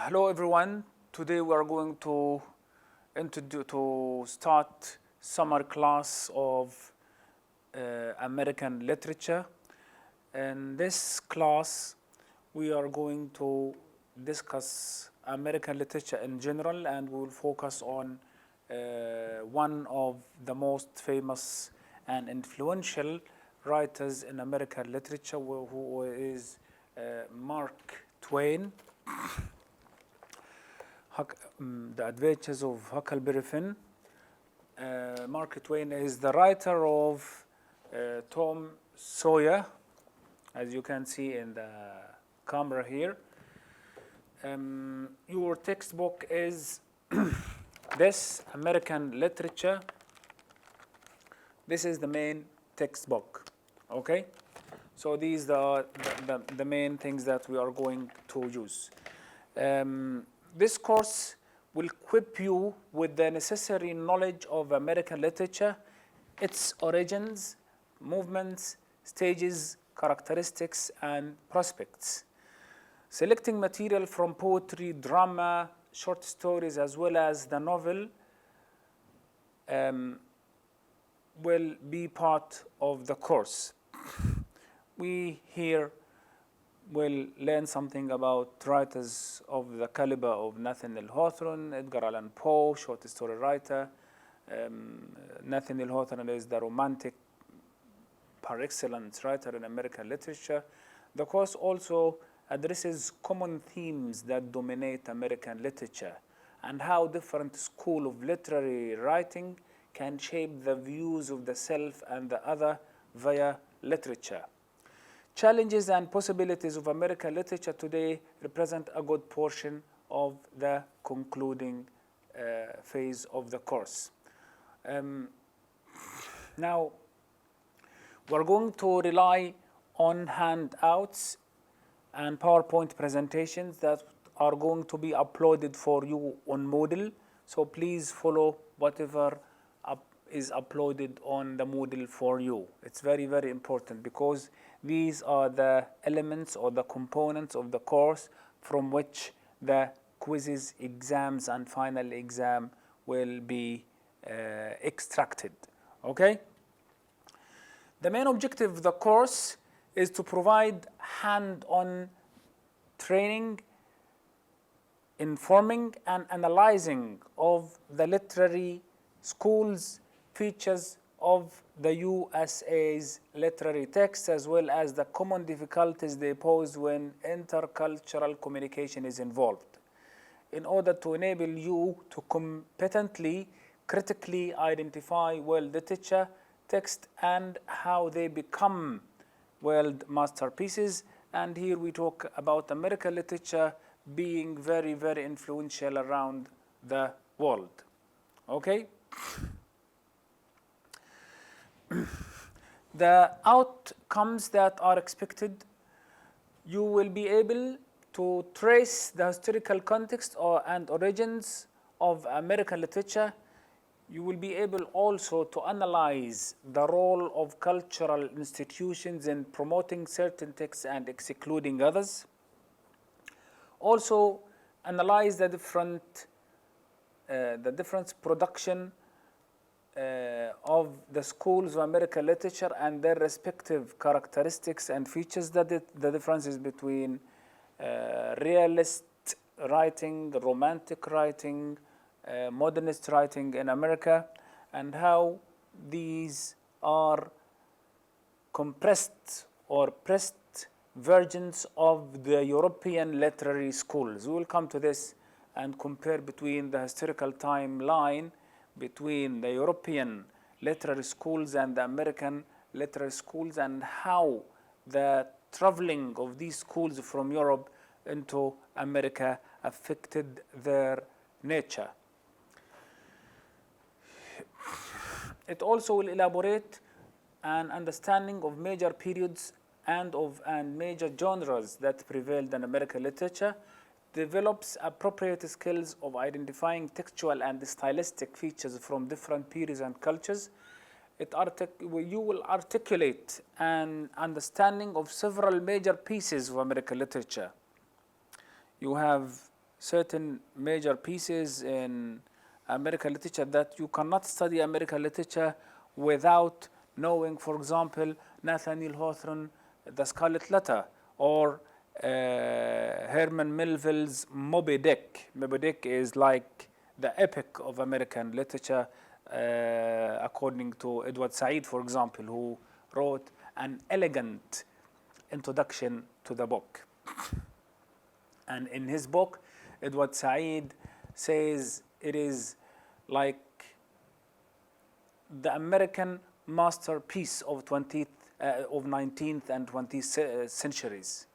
Hello everyone. Today we are going to start summer class of American literature. In this class, we are going to discuss American literature in general, and we will focus on one of the most famous and influential writers in American literature, who is Mark Twain. The Adventures of Huckleberry Finn. Mark Twain is the writer of Tom Sawyer, as you can see in the camera here. Your textbook is this, American Literature. This is the main textbook, okay? So these are the main things that we are going to use. This course will equip you with the necessary knowledge of American literature, its origins, movements, stages, characteristics, and prospects. Selecting material from poetry, drama, short stories, as well as the novel will be part of the course. We here will learn something about writers of the caliber of Nathaniel Hawthorne, Edgar Allan Poe, short story writer. Nathaniel Hawthorne is the romantic par excellence writer in American literature. The course also addresses common themes that dominate American literature and how different schools of literary writing can shape the views of the self and the other via literature. Challenges and possibilities of American literature today represent a good portion of the concluding phase of the course. Now, we're going to rely on handouts and PowerPoint presentations that are going to be uploaded for you on Moodle. So please follow whatever is uploaded on the Moodle for you. It's very, very important because these are the elements or the components of the course from which the quizzes, exams, and final exam will be extracted, okay? The main objective of the course is to provide hand-on training, informing and analyzing of the literary schools, features of the USA's literary texts, as well as the common difficulties they pose when intercultural communication is involved, in order to enable you to competently, critically identify world literature texts and how they become world masterpieces. And here we talk about American literature being very, very influential around the world, okay? The outcomes that are expected: you will be able to trace the historical context and origins of American literature. You will be able also to analyze the role of cultural institutions in promoting certain texts and excluding others. Also, analyze the different production of the schools of American literature and their respective characteristics and features, the differences between realist writing, romantic writing, modernist writing in America, and how these are compressed or pressed versions of the European literary schools. We will come to this and compare between the historical timeline between the European literary schools and the American literary schools, and how the traveling of these schools from Europe into America affected their nature. It also will elaborate an understanding of major periods and major genres that prevailed in American literature, develops appropriate skills of identifying textual and stylistic features from different periods and cultures. You will articulate an understanding of several major pieces of American literature. You have certain major pieces in American literature that you cannot study American literature without knowing, for example, Nathaniel Hawthorne, The Scarlet Letter, or Herman Melville's Moby Dick. Moby Dick is like the epic of American literature, according to Edward Said, for example, who wrote an elegant introduction to the book. And in his book, Edward Said says it is like the American masterpiece of 19th and 20th centuries,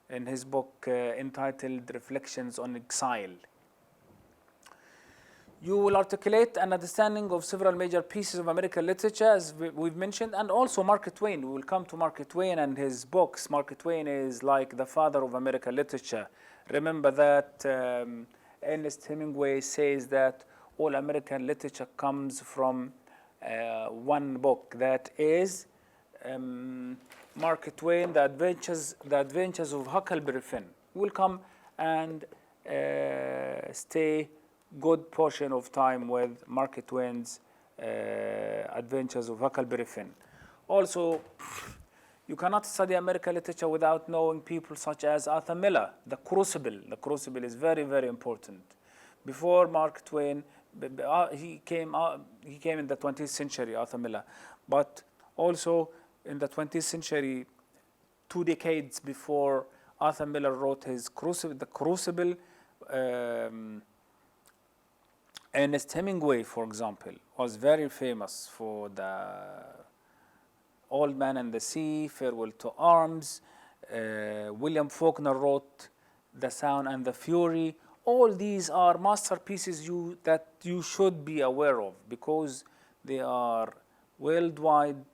in his book entitled Reflections on Exile. You will articulate an understanding of several major pieces of American literature, as we've mentioned, and also Mark Twain. We will come to Mark Twain and his books. Mark Twain is like the father of American literature. Remember that Ernest Hemingway says that all American literature comes from one book, that is Mark Twain, The Adventures of Huckleberry Finn. We'll come and stay good portion of time with Mark Twain's Adventures of Huckleberry Finn. Also, you cannot study American literature without knowing people such as Arthur Miller, the Crucible. The Crucible is very, very important. Before Mark Twain, he came in the 20th century, Arthur Miller. But also in the 20th century, 2 decades before Arthur Miller wrote his Crucible, the Crucible, Ernest Hemingway, for example, was very famous for the Old Man and the Sea, Farewell to Arms. William Faulkner wrote The Sound and the Fury. All these are masterpieces that you should be aware of, because they are worldwide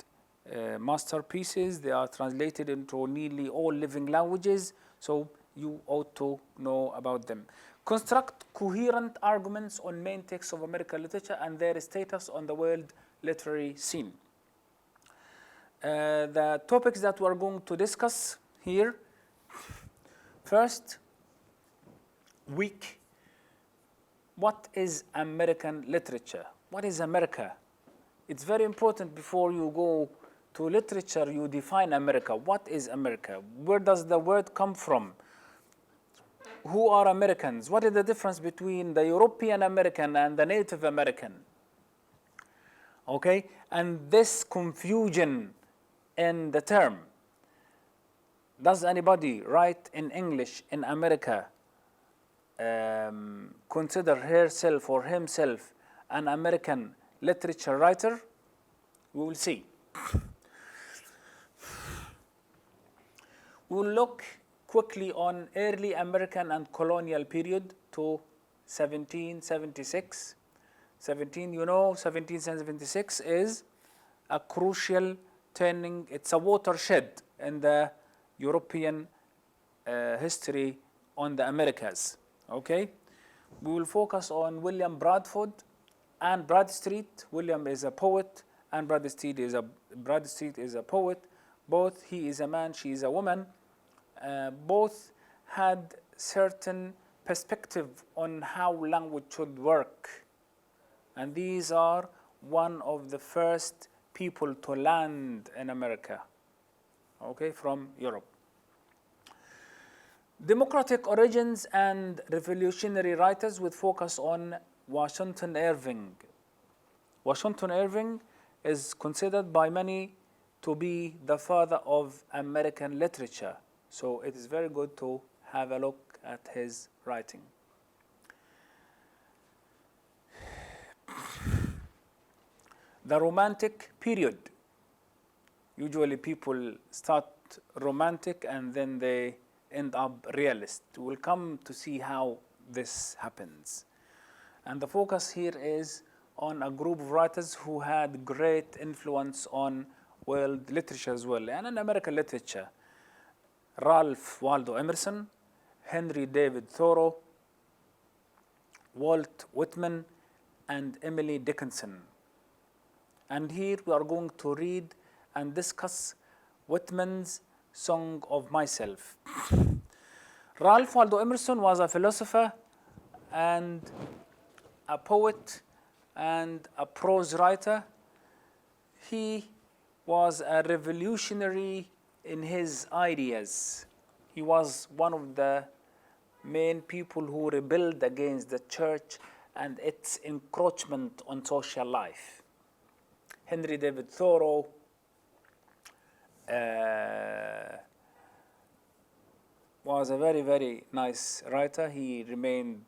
masterpieces. They are translated into nearly all living languages, so you ought to know about them. Construct coherent arguments on main texts of American literature and their status on the world literary scene. The topics that we are going to discuss here. First, week. What is American literature? What is America? It's very important before you go to literature, you define America. What is America? Where does the word come from? Who are Americans? What is the difference between the European American and the Native American? Okay, and this confusion in the term. Does anybody write in English in America consider herself or himself an American literature writer? We will see. We will look quickly on early American and colonial period to 1776. 1776 is a crucial turning, it's a watershed in the European history on the Americas. Okay, we will focus on William Bradford and Bradstreet. William is a poet, and Bradstreet is a poet. Both, he is a man, she is a woman. Both had certain perspective on how language should work, and these are one of the first people to land in America, okay, from Europe. Democratic origins and revolutionary writers with focus on Washington Irving. Washington Irving is considered by many to be the father of American literature, so it is very good to have a look at his writing. The Romantic period. Usually people start romantic and then they end up realist. We'll come to see how this happens. And the focus here is on a group of writers who had great influence on world literature as well, and in American literature. Ralph Waldo Emerson, Henry David Thoreau, Walt Whitman, and Emily Dickinson. And here we are going to read and discuss Whitman's Song of Myself. Ralph Waldo Emerson was a philosopher and a poet and a prose writer. He was a revolutionary in his ideas. He was one of the main people who rebelled against the church and its encroachment on social life. Henry David Thoreau was a very, very nice writer. He remained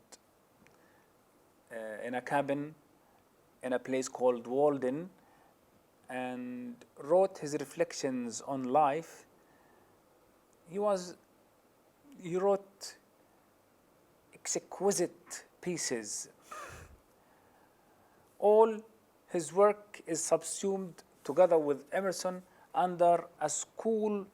in a cabin in a place called Waldo and wrote his reflections on life. He wrote exquisite pieces. All his work is subsumed together with Emerson under a school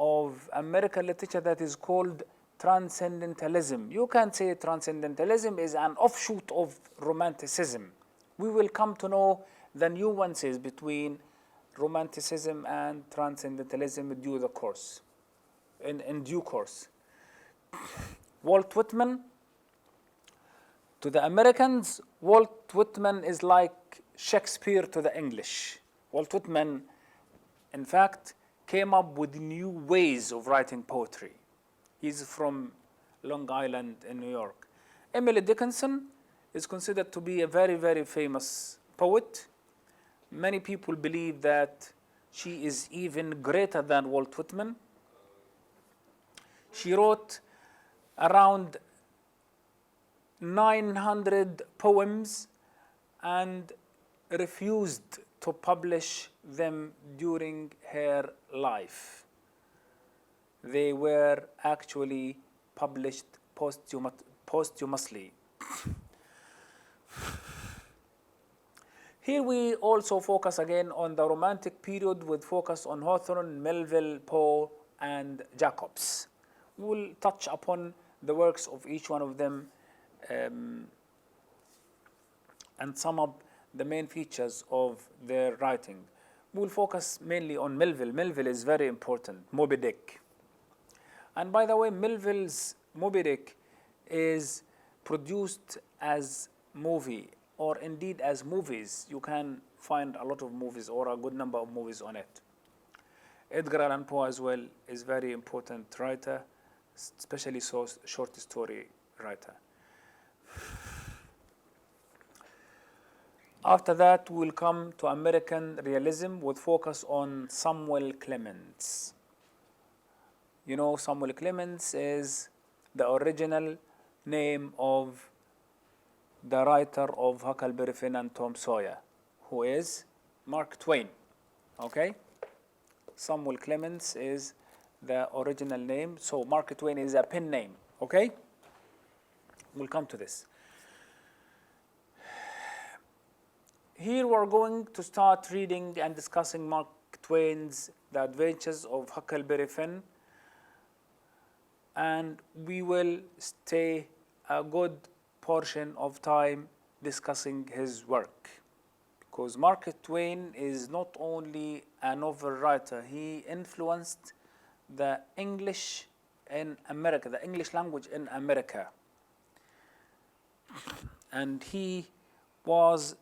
of American literature that is called Transcendentalism. You can say Transcendentalism is an offshoot of Romanticism. We will come to know the nuances between Romanticism and Transcendentalism in due course. Walt Whitman, to the Americans, Walt Whitman is like Shakespeare to the English. Walt Whitman, in fact, came up with new ways of writing poetry. He's from Long Island in New York. Emily Dickinson is considered to be a very, very famous poet. Many people believe that she is even greater than Walt Whitman. She wrote around 900 poems and refused to publish them during her life. They were actually published posthumously. Here we also focus again on the Romantic period with focus on Hawthorne, Melville, Poe, and Jacobs. We will touch upon the works of each one of them and sum up the main features of their writing. We will focus mainly on Melville. Melville is very important, Moby Dick. And by the way, Melville's Moby Dick is produced as movie or indeed as movies. You can find a lot of movies or a good number of movies on it. Edgar Allan Poe as well is very important writer, especially short story writer. After that, we'll come to American realism with focus on Samuel Clemens. You know, Samuel Clemens is the original name of the writer of Huckleberry Finn and Tom Sawyer, who is Mark Twain. Okay? Samuel Clemens is the original name, so Mark Twain is a pen name. Okay? We'll come to this. Here we're going to start reading and discussing Mark Twain's The Adventures of Huckleberry Finn, and we will stay a good portion of time discussing his work, because Mark Twain is not only a novel writer, he influenced the English in America, the English language in America, and he was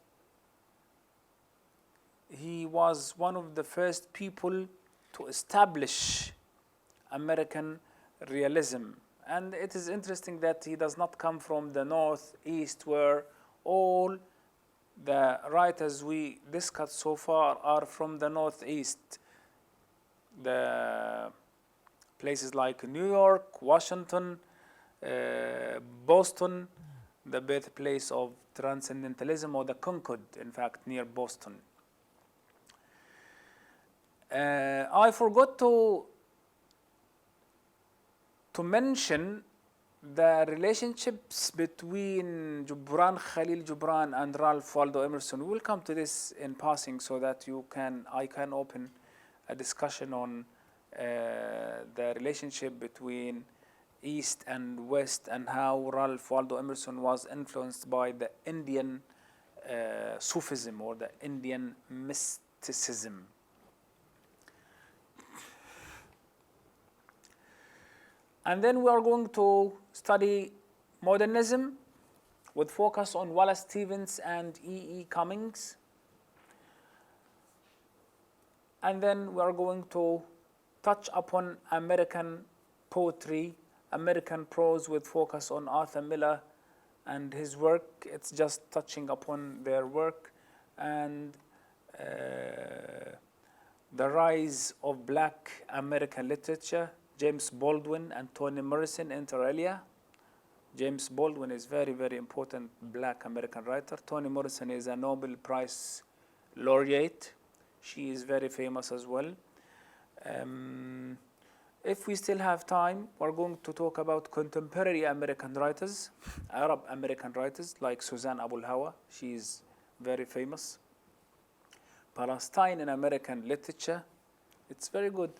one of the first people to establish American realism. And it is interesting that he does not come from the Northeast, where all the writers we discussed so far are from the Northeast. The places like New York, Washington, Boston, the birthplace of Transcendentalism, or the Concord, in fact, near Boston. I forgot to mention the relationships between Khalil Gibran and Ralph Waldo Emerson. We will come to this in passing so that I can open a discussion on the relationship between East and West and how Ralph Waldo Emerson was influenced by the Indian Sufism or the Indian mysticism. And then we are going to study modernism with focus on Wallace Stevens and E.E. Cummings. And then we are going to touch upon American poetry, American prose with focus on Arthur Miller and his work. It's just touching upon their work and the rise of Black American literature. James Baldwin and Toni Morrison inter alia. James Baldwin is very, very important Black American writer. Toni Morrison is a Nobel Prize laureate. She is very famous as well. If we still have time, we're going to talk about contemporary American writers, Arab American writers like Suzanne Abul Hawa. She is very famous. Palestine in American literature. It's very good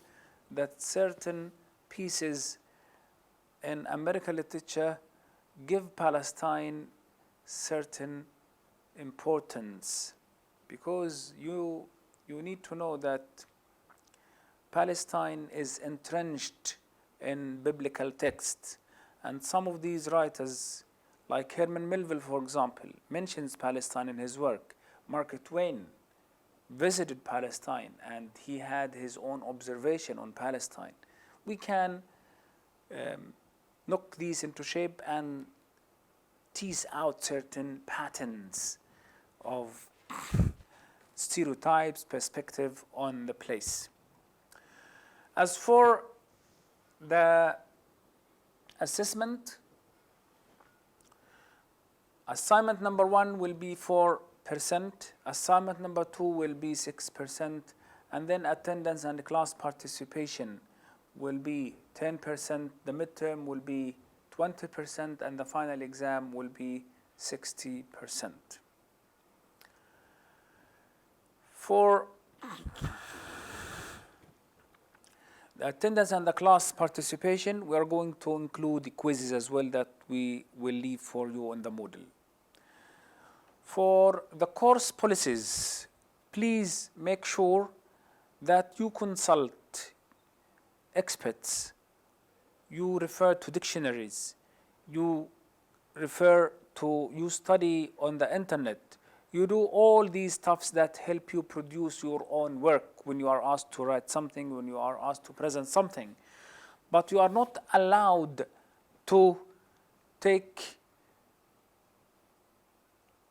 that certain pieces in American literature give Palestine certain importance, because you need to know that Palestine is entrenched in biblical texts, and some of these writers, like Herman Melville, for example, mentions Palestine in his work. Mark Twain visited Palestine and he had his own observation on Palestine. We can knock these into shape and tease out certain patterns of stereotypes, perspective on the place. As for the assessment, assignment number 1 will be 4%, assignment number 2 will be 6%, and then attendance and class participation will be 10%, the midterm will be 20%, and the final exam will be 60%. For the attendance and the class participation, we are going to include the quizzes as well that we will leave for you on the Moodle. For the course policies, please make sure that you consult experts, you refer to dictionaries, you study on the internet, you do all these stuffs that help you produce your own work when you are asked to write something, when you are asked to present something. But you are not allowed to take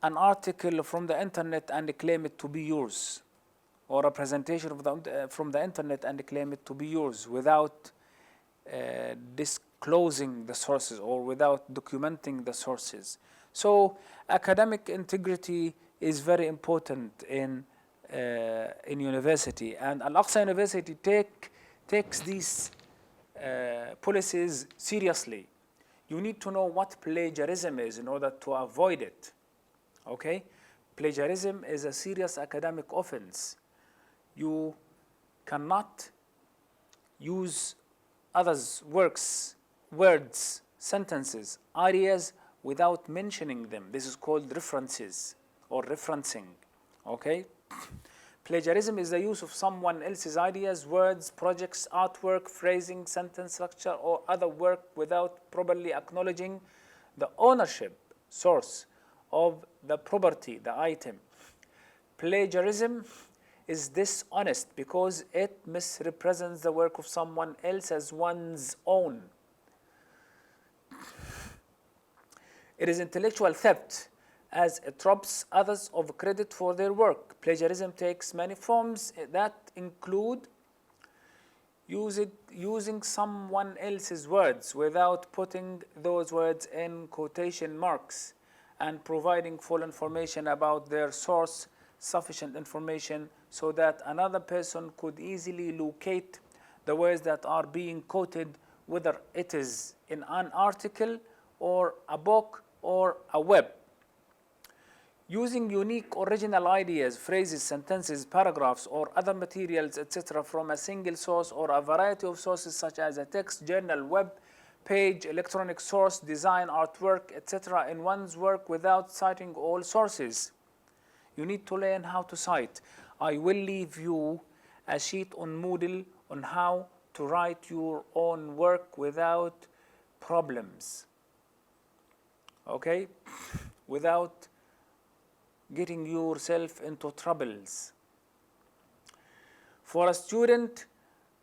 an article from the internet and claim it to be yours, or a presentation from the internet and claim it to be yours without disclosing the sources or without documenting the sources. So academic integrity is very important in university, and Al-Aqsa University takes these policies seriously. You need to know what plagiarism is in order to avoid it. Okay? Plagiarism is a serious academic offense. You cannot use others' works, words, sentences, ideas without mentioning them. This is called references or referencing. Okay? Plagiarism is the use of someone else's ideas, words, projects, artwork, phrasing, sentence structure, or other work without properly acknowledging the ownership, source of the property, the item. Plagiarism is dishonest because it misrepresents the work of someone else as one's own. It is intellectual theft as it robs others of credit for their work. Plagiarism takes many forms that include using someone else's words without putting those words in quotation marks and providing full information about their source, sufficient information so that another person could easily locate the words that are being quoted, whether it is in an article or a book or a web. Using unique original ideas, phrases, sentences, paragraphs, or other materials, etc. from a single source or a variety of sources such as a text, journal, web page, electronic source, design, artwork, etc. in one's work without citing all sources. You need to learn how to cite. I will leave you a sheet on Moodle on how to write your own work without problems, okay? Without getting yourself into troubles. For a student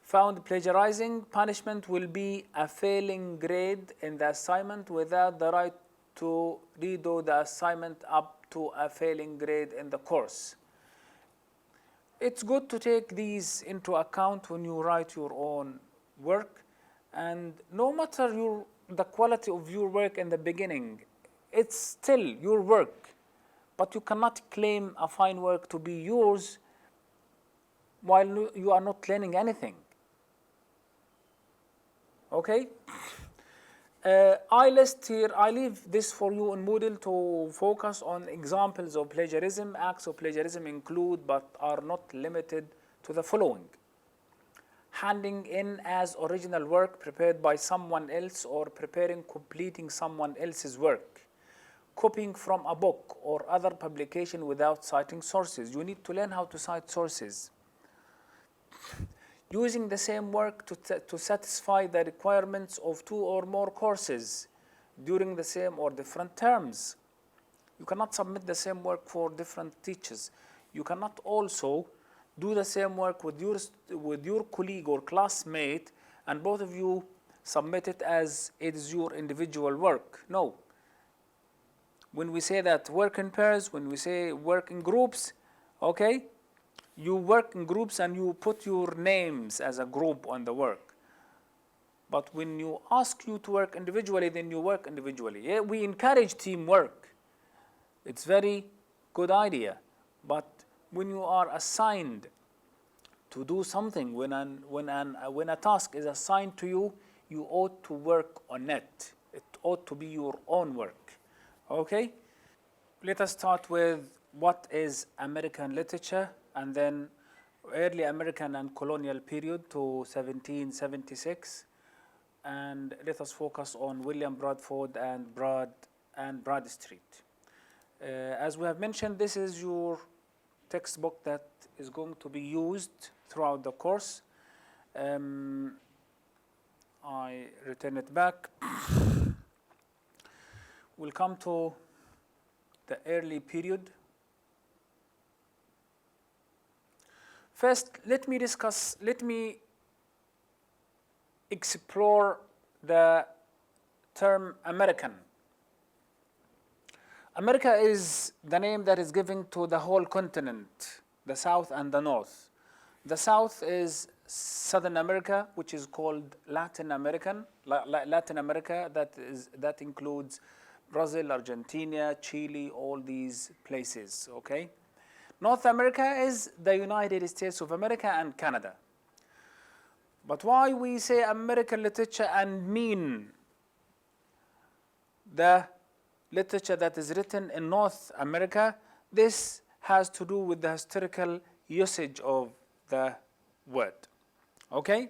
found plagiarizing, punishment will be a failing grade in the assignment without the right to redo the assignment up to a failing grade in the course. It's good to take these into account when you write your own work, and no matter the quality of your work in the beginning, it's still your work, but you cannot claim a fine work to be yours while you are not learning anything. Okay? I leave this for you in Moodle to focus on examples of plagiarism. Acts of plagiarism include but are not limited to the following: handing in as original work prepared by someone else or completing someone else's work, copying from a book or other publication without citing sources. You need to learn how to cite sources. Using the same work to satisfy the requirements of 2 or more courses during the same or different terms. You cannot submit the same work for different teachers. You cannot also do the same work with your colleague or classmate and both of you submit it as it is your individual work. No. When we say that work in pairs, when we say work in groups, okay, you work in groups and you put your names as a group on the work. But when you ask you to work individually, then you work individually. Yeah, we encourage teamwork. It's very good idea. But when you are assigned to do something, when a task is assigned to you, you ought to work on it. It ought to be your own work. Okay? Let us start with what is American literature, and then early American and colonial period to 1776. And let us focus on William Bradford and Bradstreet. As we have mentioned, this is your textbook that is going to be used throughout the course. I return it back. We'll come to the early period. First, let me explore the term American. America is the name that is given to the whole continent, the South and the North. The South is Southern America, which is called Latin America. That includes Brazil, Argentina, Chile, all these places, okay? North America is the United States of America and Canada. But why we say American literature and mean the literature that is written in North America? This has to do with the historical usage of the word. Okay?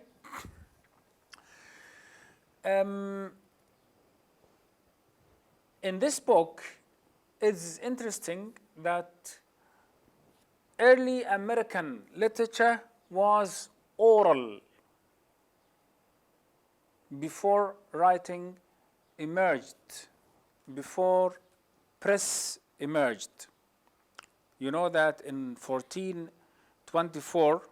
In this book, it's interesting that early American literature was oral before writing emerged, before press emerged. You know that in 1424,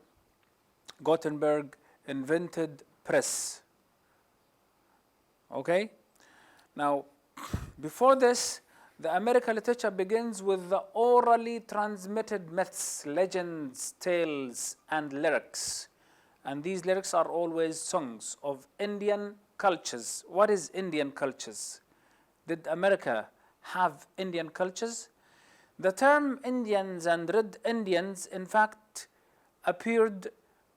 Gutenberg invented press. Okay? Now, before this, the American literature begins with the orally transmitted myths, legends, tales, and lyrics. And these lyrics are always songs of Indian cultures. What is Indian cultures? Did America have Indian cultures? The term Indians and Red Indians, in fact, appeared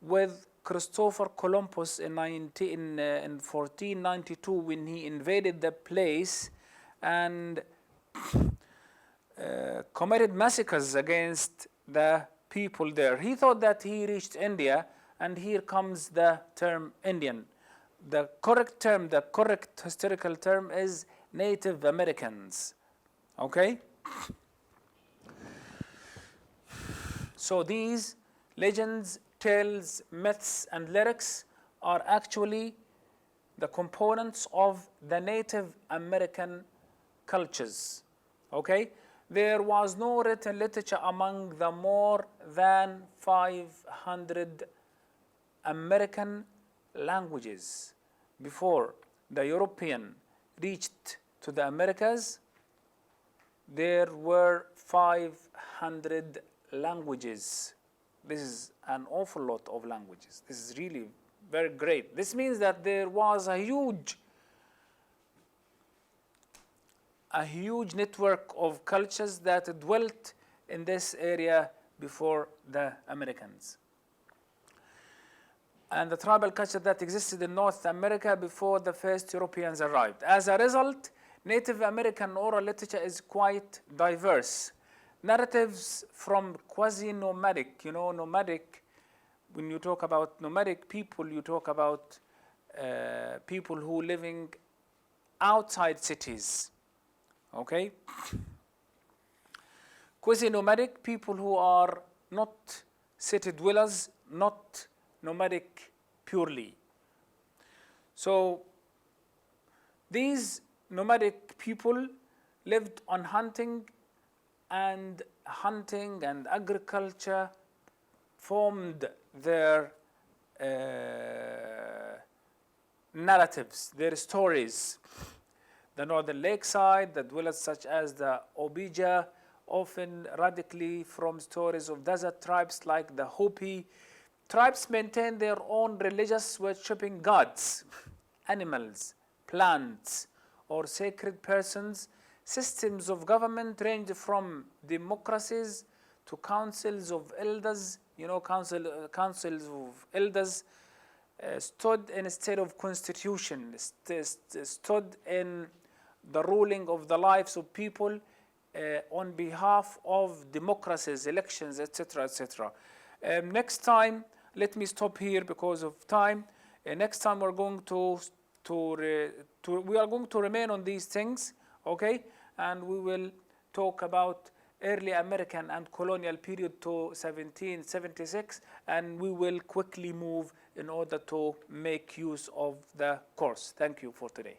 with Christopher Columbus in 1492 when he invaded the place and committed massacres against the people there. He thought that he reached India, and here comes the term Indian. The correct term, the correct historical term is Native Americans. Okay? So these legends, tales, myths, and lyrics are actually the components of the Native American cultures. Okay? There was no written literature among the more than 500 American languages before the European reached to the Americas. There were 500 languages. This is an awful lot of languages. This is really very great. This means that there was a huge network of cultures that dwelt in this area before the Americans. And the tribal culture that existed in North America before the first Europeans arrived. As a result, Native American oral literature is quite diverse. Narratives from quasi-nomadic, nomadic, when you talk about nomadic people, you talk about people who are living outside cities, okay? Quasi-nomadic, people who are not city dwellers, not nomadic purely. So these nomadic people lived on hunting and agriculture formed their narratives, their stories. The northern lakeside, the dwellers such as the Obija, often radically from stories of desert tribes like the Hopi. Tribes maintain their own religious worshipping gods, animals, plants, or sacred persons. Systems of government range from democracies to councils of elders. Councils of elders stood instead of constitution, stood in the ruling of the lives of people on behalf of democracies, elections, etc., etc. Next time, let me stop here because of time. Next time we're going we are going to remain on these things, okay? And we will talk about early American and colonial period to 1776, and we will quickly move in order to make use of the course. Thank you for today.